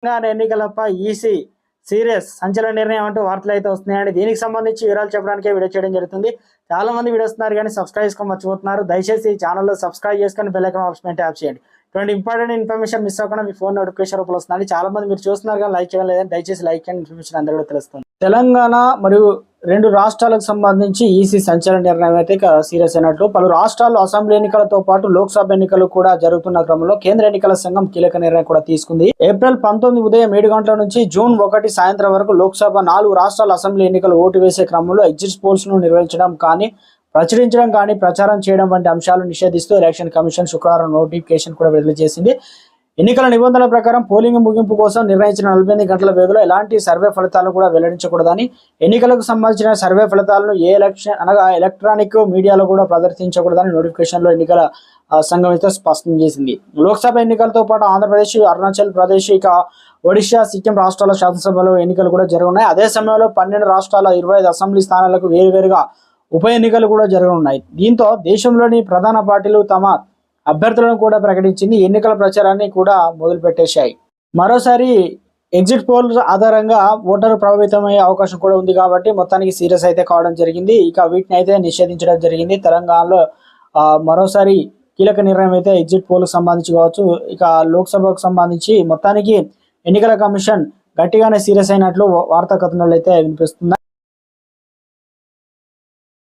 తెలంగాణ ఎన్నికలపై EC serious సంచలన నిర్ణయం అంటూ వార్తలు అయితే వస్తున్నాయండి. దీనికి సంబంధించి వివరాలు చెప్పడానికే వీడియో చేయడం జరుగుతుంది. చాలా మంది వీడియో వస్తున్నారు కానీ సబ్స్క్రైబ్ చేసుకోవడం మర్చిపోతున్నారు. దయచేసి ఈ ఛానల్లో సబ్స్క్రైబ్ చేసుకొని బెల్ ఐకాన్ ఆప్షన్ ట్యాప్ చేయండి. ఇటువంటి ఇంపార్టెంట్ ఇన్ఫర్మేషన్ మిస్ అవ్వకుండా మీ ఫోన్ నోటిఫికేషన్ రూపంలో వస్తుంది. చాలా మంది మీరు చూస్తున్నారు కానీ లైక్ చేయడం లేదని దయచేసి లైక్ అండ్ ఇన్ఫర్మేషన్ అందరూ కూడా తెలుస్తుంది. తెలంగాణ మరియు 2 రాష్ట్రాలకు సంబంధించి ఈసీ సంచలన నిర్ణయం అయితే సీరియస్ అయినట్లు. పలు రాష్ట్రాల్లో అసెంబ్లీ ఎన్నికలతో పాటు లోక్సభ ఎన్నికలు కూడా జరుగుతున్న క్రమంలో కేంద్ర ఎన్నికల సంఘం కీలక నిర్ణయం కూడా తీసుకుంది. ఏప్రిల్ 19 ఉదయం 7 గంటల నుంచి జూన్ 1 సాయంత్రం వరకు లోక్సభ 4 రాష్ట్రాల అసెంబ్లీ ఎన్నికలు ఓటు వేసే క్రమంలో ఎగ్జిట్ పోల్స్ ను నిర్వహించడం కానీ ప్రచురించడం కానీ ప్రచారం చేయడం వంటి అంశాలను నిషేధిస్తూ ఎలక్షన్ కమిషన్ శుక్రవారం నోటిఫికేషన్ కూడా విడుదల చేసింది. ఎన్నికల నిబంధనల ప్రకారం పోలింగ్ ముగింపు కోసం నిర్ణయించిన 48 గంటల వ్యవధిలో ఎలాంటి సర్వే ఫలితాలను కూడా వెల్లడించకూడదని, ఎన్నికలకు సంబంధించిన సర్వే ఫలితాలను ఎలక్ట్రానిక్ మీడియాలో కూడా ప్రదర్శించకూడదని నోటిఫికేషన్లో ఎన్నికల సంఘం అయితే స్పష్టం చేసింది. లోక్సభ ఎన్నికలతో పాటు ఆంధ్రప్రదేశ్, అరుణాచల్ ప్రదేశ్, ఇక ఒడిశా, సిక్కిం రాష్ట్రాల శాసనసభలో ఎన్నికలు కూడా జరగనున్నాయి. అదే సమయంలో 12 రాష్ట్రాల 25 అసెంబ్లీ స్థానాలకు వేరువేరుగా ఉప ఎన్నికలు కూడా జరగనున్నాయి. దీంతో దేశంలోని ప్రధాన పార్టీలు తమ అభ్యర్థులను కూడా ప్రకటించింది. ఎన్నికల ప్రచారాన్ని కూడా మొదలుపెట్టేశాయి. మరోసారి ఎగ్జిట్ పోల్ ఆధారంగా ఓటరు ప్రభావితమయ్యే అవకాశం కూడా ఉంది కాబట్టి మొత్తానికి సీరియస్ అయితే కావడం జరిగింది. ఇక వీటిని అయితే నిషేధించడం జరిగింది. తెలంగాణలో మరోసారి కీలక నిర్ణయం అయితే ఎగ్జిట్ పోల్కు సంబంధించి కావచ్చు, ఇక లోక్సభకు సంబంధించి మొత్తానికి ఎన్నికల కమిషన్ గట్టిగానే సీరియస్ అయినట్లు వార్తా కథనాలు అయితే వినిపిస్తుంది.